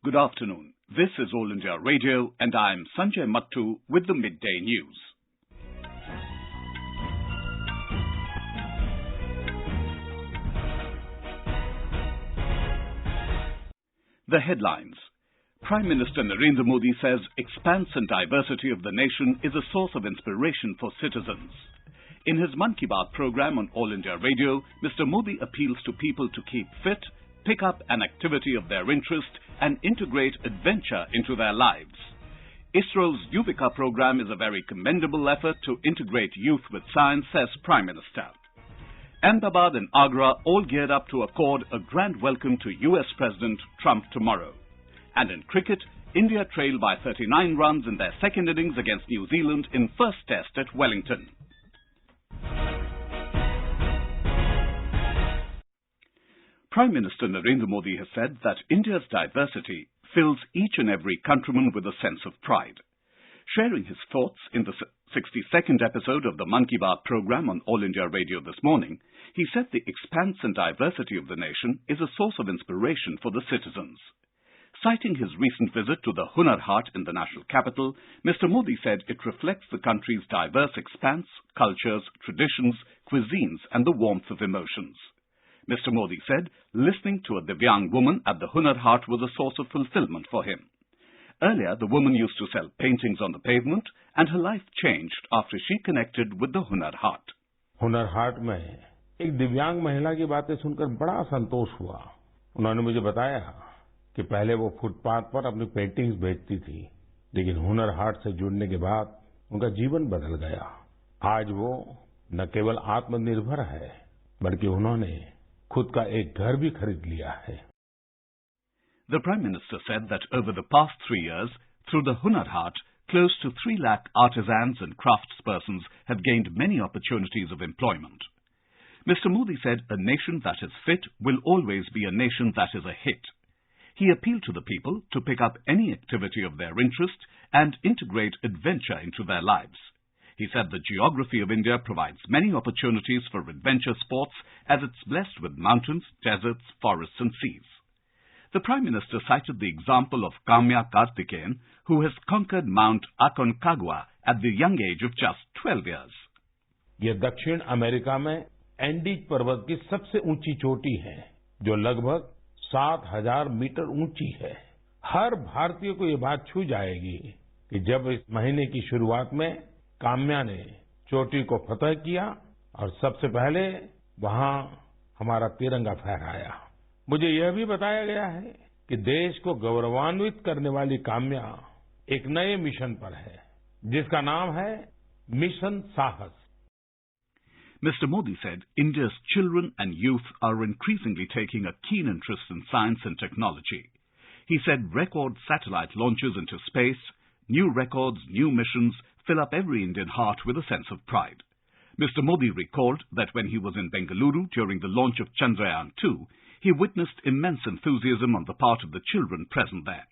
Good afternoon. This is All India Radio and I'm Sanjay Mattu with the Midday News. The headlines. Prime Minister Narendra Modi says expanse and diversity of the nation is a source of inspiration for citizens. In his Mann Ki Baat program on All India Radio, Mr. Modi appeals to people to keep fit, pick up an activity of their interest and integrate adventure into their lives. ISRO's Yuvika program is a very commendable effort to integrate youth with science, says Prime Minister. Ahmedabad and Agra all geared up to accord a grand welcome to US President Trump tomorrow. And in cricket, India trailed by 39 runs in their second innings against New Zealand in first test at Wellington. Prime Minister Narendra Modi has said that India's diversity fills each and every countryman with a sense of pride. Sharing his thoughts in the 62nd episode of the Mann Ki Baat program on All India Radio this morning, he said the expanse and diversity of the nation is a source of inspiration for the citizens. Citing his recent visit to the Hunar Haat in the national capital, Mr. Modi said it reflects the country's diverse expanse, cultures, traditions, cuisines and the warmth of emotions. Mr. Modi said listening to a Divyang woman at the Hunar Haat was a source of fulfillment for him. Earlier, the woman used to sell paintings on the pavement and her life changed after she connected with the Hunar Haat. Hunar Haat में एक दिव्यांग महिला की बातें सुनकर बड़ा संतोष हुआ। उन्होंने मुझे बताया कि पहले वो फुटपाथ पर अपनी पेंटिंग्स बेचती थी, लेकिन हुनर हाट से जुड़ने के बाद उनका जीवन बदल गया। आज वो न केवल आत्मनिर्भर है, बल्कि उन्होंने खुद का एक घर भी खरीद लिया है। The Prime Minister said that over the past 3 years, through the Hunar Haat, close to 3 lakh artisans and craftspersons have gained many opportunities of employment. Mr. Modi said a nation that is fit will always be a nation that is a hit. He appealed to the people to pick up any activity of their interest and integrate adventure into their lives. He said the geography of India provides many opportunities for adventure sports as it's blessed with mountains, deserts, forests and seas. The Prime Minister cited the example of Kamya Karthikeyan, who has conquered Mount Aconcagua at the young age of just 12 years. ये दक्षिण America में Andes पर्वत की सबसे ऊंची चोटी है, जो लगभग 7,000 मीटर ऊंची है। हर भारतीय को ये बात छू जाएगी कि जब इस महीने की शुरुआत में काम्या ने चोटी को फतह किया और सबसे पहले वहां हमारा तिरंगा फहराया। मुझे यह भी बताया गया है कि देश को गौरवान्वित करने वाली काम्या एक नए मिशन पर है, जिसका नाम है मिशन साहस। Mr. Modi said India's children and youth are increasingly taking a keen interest in science and technology. He said record satellite launches into space, new records, new missions fill up every Indian heart with a sense of pride. Mr. Modi recalled that when he was in Bengaluru during the launch of Chandrayaan-2, he witnessed immense enthusiasm on the part of the children present there.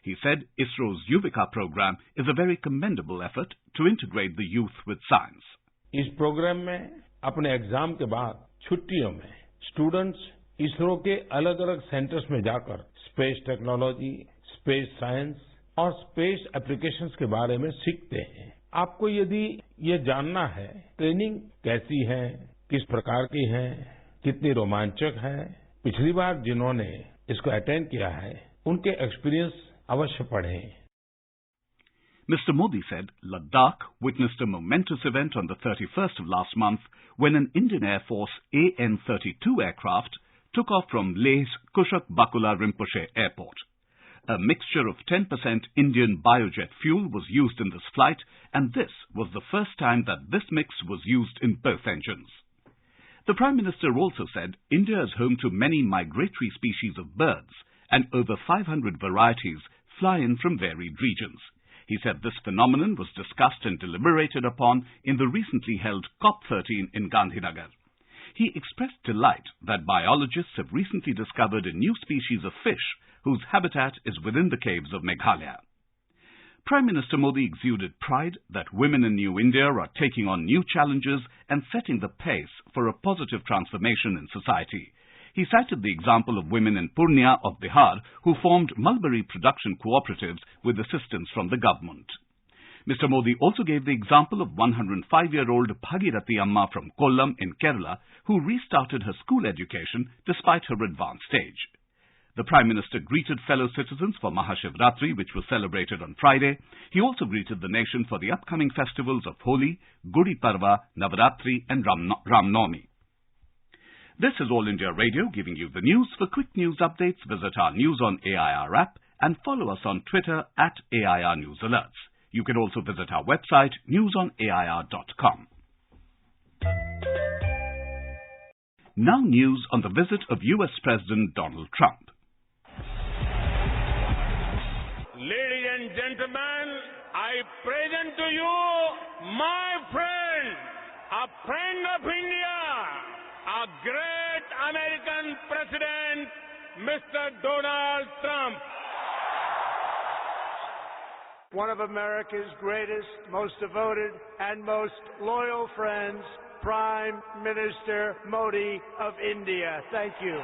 He said ISRO's Yuvika program is a very commendable effort to integrate the youth with science. इस programme में अपने exam के बाद छुट्टियों में students ISRO के अलग अलग सेंटर्स में जाकर स्पेस टेक्नोलॉजी, स्पेस साइंस और स्पेस एप्लीकेशंस के बारे में सीखते हैं। आपको यदि ये जानना है ट्रेनिंग कैसी है, किस प्रकार की है, कितनी रोमांचक है, पिछली बार जिन्होंने इसको अटेंड किया है उनके एक्सपीरियंस अवश्य पढ़ें। Mr. Modi said Ladakh witnessed a momentous event on the 31st of last month when an Indian Air Force AN-32 aircraft took off from Leh's Kushak Bakula Rinpoche Airport. A mixture of 10% Indian biojet fuel was used in this flight, and this was the first time that this mix was used in both engines. The Prime Minister also said India is home to many migratory species of birds, and over 500 varieties fly in from varied regions. He said this phenomenon was discussed and deliberated upon in the recently held COP13 in Gandhinagar. He expressed delight that biologists have recently discovered a new species of fish whose habitat is within the caves of Meghalaya. Prime Minister Modi exuded pride that women in New India are taking on new challenges and setting the pace for a positive transformation in society. He cited the example of women in Purnia of Bihar who formed mulberry production cooperatives with assistance from the government. Mr. Modi also gave the example of 105-year-old Bhagirathi Amma from Kollam in Kerala who restarted her school education despite her advanced age. The Prime Minister greeted fellow citizens for Mahashivratri, which was celebrated on Friday. He also greeted the nation for the upcoming festivals of Holi, Gudi Parva, Navaratri and Ram Navami. This is All India Radio giving you the news. For quick news updates, visit our News on AIR app and follow us on Twitter at AIR News Alerts. You can also visit our website, newsonair.com. Now news on the visit of US President Donald Trump. Ladies and gentlemen, I present to you my friend, a friend of India, a great American president, Mr. Donald Trump. One of America's greatest, most devoted, and most loyal friends, Prime Minister Modi of India. Thank you.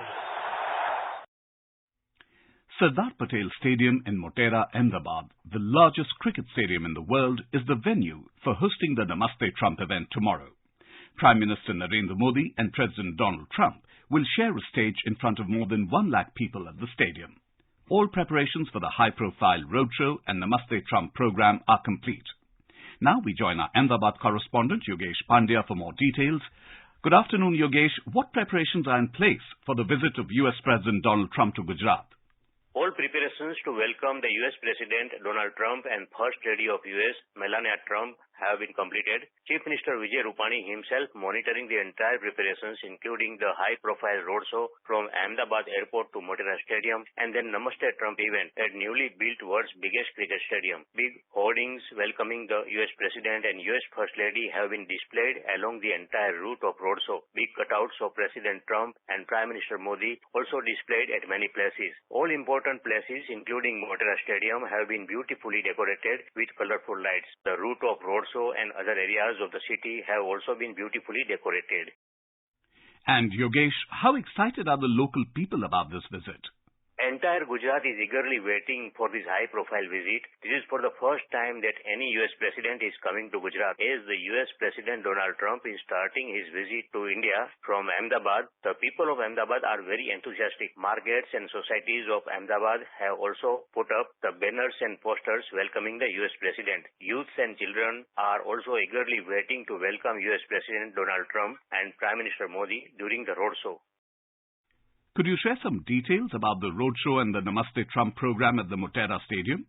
Sardar Patel Stadium in Motera, Ahmedabad, the largest cricket stadium in the world, is the venue for hosting the Namaste Trump event tomorrow. Prime Minister Narendra Modi and President Donald Trump will share a stage in front of more than 1 lakh people at the stadium. All preparations for the high-profile roadshow and Namaste Trump program are complete. Now we join our Ahmedabad correspondent Yogesh Pandya for more details. Good afternoon, Yogesh. What preparations are in place for the visit of US President Donald Trump to Gujarat? All preparations to welcome the US President Donald Trump and First Lady of US Melania Trump have been completed. Chief Minister Vijay Rupani himself monitoring the entire preparations, including the high-profile roadshow from Ahmedabad Airport to Motera Stadium and then Namaste Trump event at newly built world's biggest cricket stadium. Big hoardings welcoming the US President and US First Lady have been displayed along the entire route of roadshow. Big cutouts of President Trump and Prime Minister Modi also displayed at many places. All important places, including Motera Stadium, have been beautifully decorated with colorful lights. The route of roadshow and other areas of the city have also been beautifully decorated. And Yogesh, how excited are the local people about this visit? Entire Gujarat is eagerly waiting for this high-profile visit. This is for the first time that any U.S. president is coming to Gujarat. As the U.S. President Donald Trump is starting his visit to India from Ahmedabad, the people of Ahmedabad are very enthusiastic. Markets and societies of Ahmedabad have also put up the banners and posters welcoming the U.S. president. Youths and children are also eagerly waiting to welcome U.S. President Donald Trump and Prime Minister Modi during the roadshow. Could you share some details about the roadshow and the Namaste Trump program at the Motera Stadium?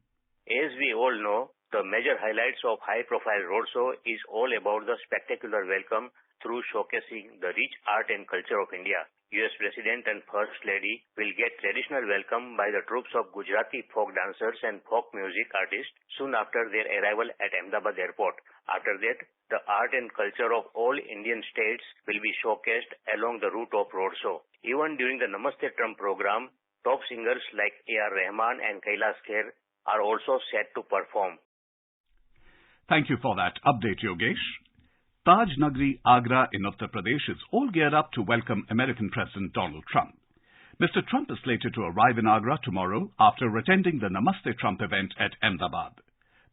As we all know, the major highlights of high-profile roadshow is all about the spectacular welcome through showcasing the rich art and culture of India. U.S. President and First Lady will get traditional welcome by the troops of Gujarati folk dancers and folk music artists soon after their arrival at Ahmedabad Airport. After that, the art and culture of all Indian states will be showcased along the route of roadshow. Even during the Namaste Trump program, top singers like A.R. Rahman and Kailash Kher are also set to perform. Thank you for that update, Yogesh. Taj Nagri, Agra in Uttar Pradesh is all geared up to welcome American President Donald Trump. Mr. Trump is slated to arrive in Agra tomorrow after attending the Namaste Trump event at Ahmedabad.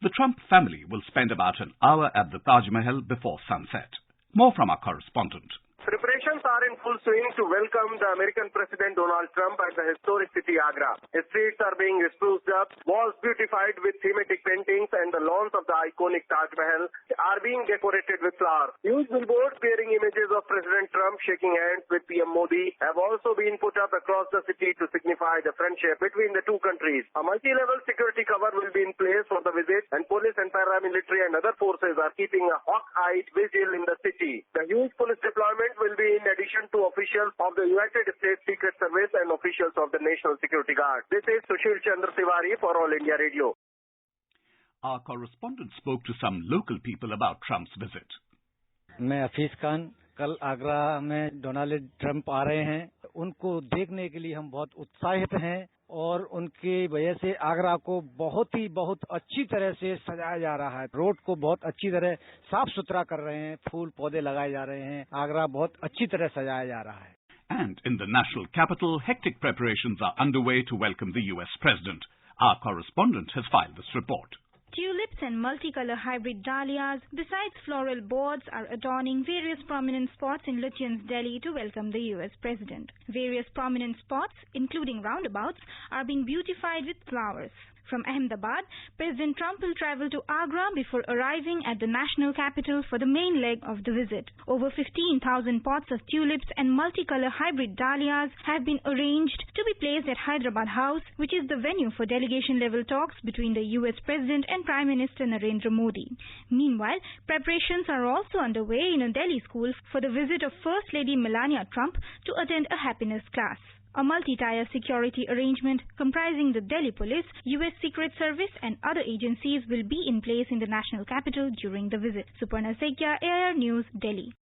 The Trump family will spend about an hour at the Taj Mahal before sunset. More from our correspondent. Preparations are in full swing to welcome the American President Donald Trump at the historic city Agra. The streets are being spruced up, walls beautified with thematic paintings, and the lawns of the iconic Taj Mahal are being decorated with flowers. Huge billboards bearing images of President Trump shaking hands with PM Modi have also been put up across the city to signify the friendship between the two countries. A multi-level security cover will be in place for the visit, and police and paramilitary and other forces are keeping a hawk-eyed vigil in the city. The huge police deployment will be in addition to officials of the United States Secret Service and officials of the National Security Guard. This is Sushil Chandra Tiwari for All India Radio. Our correspondent spoke to some local people about Trump's visit. मैं हफीज खान, कल आगरा में Donald Trump आ रहे हैं। उनको देखने के लिए हम बहुत उत्साहित हैं और उनकी वजह से आगरा को बहुत अच्छी तरह से सजाया जा रहा है। रोड को बहुत अच्छी तरह साफ सुथरा कर रहे हैं, फूल पौधे लगाए जा रहे हैं। आगरा बहुत अच्छी तरह सजाया जा रहा है। And in the national capital, hectic preparations are underway to welcome the US President. Our correspondent has filed this report. Tulips and multicolor hybrid dahlias, besides floral boards, are adorning various prominent spots in Lutyens, Delhi to welcome the US President. Various prominent spots, including roundabouts, are being beautified with flowers. From Ahmedabad, President Trump will travel to Agra before arriving at the national capital for the main leg of the visit. Over 15,000 pots of tulips and multicolor hybrid dahlias have been arranged to be placed at Hyderabad House, which is the venue for delegation-level talks between the US President and Prime Minister Narendra Modi. Meanwhile, preparations are also underway in a Delhi school for the visit of First Lady Melania Trump to attend a happiness class. A multi-tier security arrangement comprising the Delhi Police, US Secret Service and other agencies will be in place in the national capital during the visit. Suparna Sekia, AIR News, Delhi.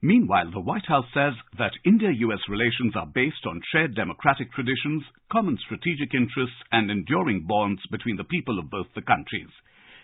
Meanwhile, the White House says that India-US relations are based on shared democratic traditions, common strategic interests and enduring bonds between the people of both the countries.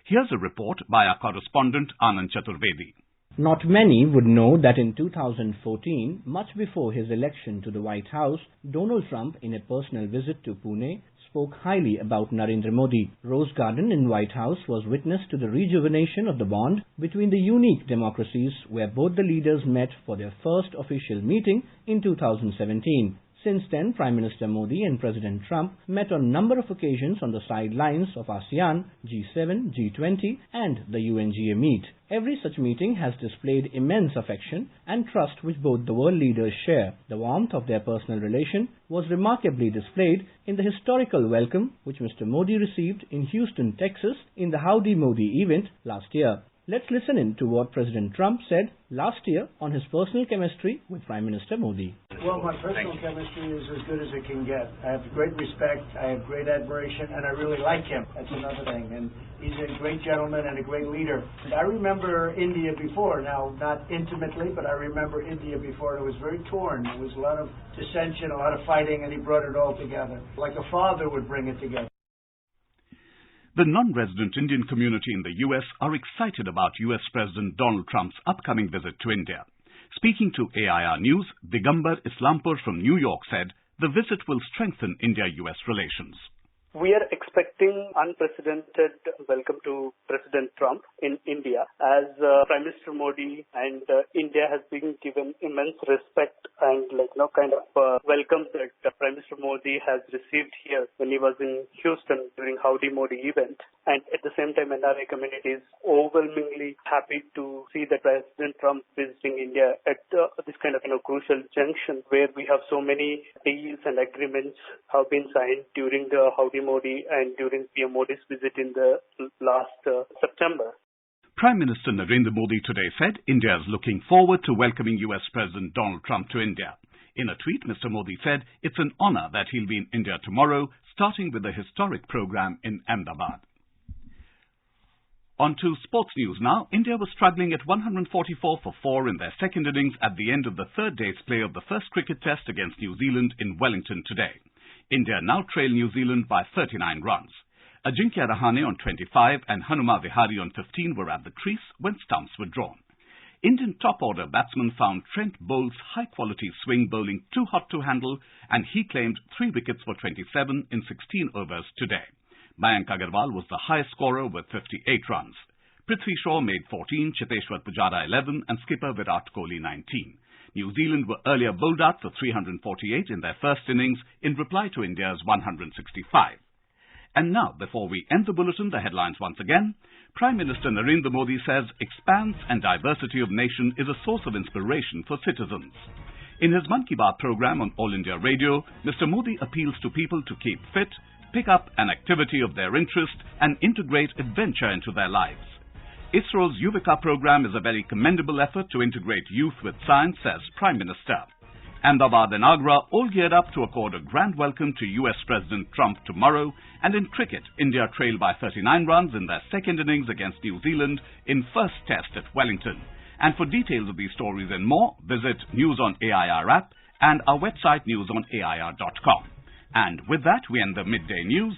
Here's a report by our correspondent Anand Chaturvedi. Not many would know that in 2014, much before his election to the White House, Donald Trump, in a personal visit to Pune, spoke highly about Narendra Modi. Rose Garden in White House was witness to the rejuvenation of the bond between the unique democracies where both the leaders met for their first official meeting in 2017. Since then, Prime Minister Modi and President Trump met on a number of occasions on the sidelines of ASEAN, G7, G20 and the UNGA meet. Every such meeting has displayed immense affection and trust which both the world leaders share. The warmth of their personal relation was remarkably displayed in the historical welcome which Mr. Modi received in Houston, Texas in the Howdy Modi event last year. Let's listen in to what President Trump said last year on his personal chemistry with Prime Minister Modi. Well, my personal chemistry is as good as it can get. I have great respect, I have great admiration, and I really like him. That's another thing. And he's a great gentleman and a great leader. And I remember India before, now not intimately, but I remember India before, and it was very torn. There was a lot of dissension, a lot of fighting, and he brought it all together, like a father would bring it together. The non-resident Indian community in the US are excited about US President Donald Trump's upcoming visit to India. Speaking to AIR News, Digambar Islampur from New York said the visit will strengthen India-US relations. We are expecting unprecedented welcome to President Trump in India as Prime Minister Modi and India has been given immense respect and welcome that Prime Minister Modi has received here when he was in Houston during Howdy Modi event. And at the same time, NRI community is overwhelmingly happy to see that President Trump visiting India at this kind of crucial junction where we have so many deals and agreements have been signed during the Howdy Modi and during PM Modi's visit in the last September. Prime Minister Narendra Modi today said India is looking forward to welcoming US President Donald Trump to India. In a tweet, Mr. Modi said it's an honor that he'll be in India tomorrow, starting with a historic program in Ahmedabad. On to sports news now. India was struggling at 144 for 4 in their second innings at the end of the third day's play of the first cricket test against New Zealand in Wellington today. India now trail New Zealand by 39 runs. Ajinkya Rahane on 25 and Hanuma Vihari on 15 were at the crease when stumps were drawn. Indian top-order batsman found Trent Bolt's high-quality swing bowling too hot to handle and he claimed 3 wickets for 27 in 16 overs today. Mayank Agarwal was the highest scorer with 58 runs. Prithvi Shaw made 14, Chiteshwar Pujara 11 and skipper Virat Kohli 19. New Zealand were earlier bowled out for 348 in their first innings in reply to India's 165. And now, before we end the bulletin, the headlines once again. Prime Minister Narendra Modi says expanse and diversity of nation is a source of inspiration for citizens. In his Mann Ki Baat program on All India Radio, Mr. Modi appeals to people to keep fit, pick up an activity of their interest and integrate adventure into their lives. ISRO's Yuvika program is a very commendable effort to integrate youth with science, says Prime Minister. Ahmedabad and Agra all geared up to accord a grand welcome to US President Trump tomorrow, and in cricket, India trailed by 39 runs in their second innings against New Zealand in first test at Wellington. And for details of these stories and more, visit News on AIR app and our website newsonair.com. And with that, we end the Midday News.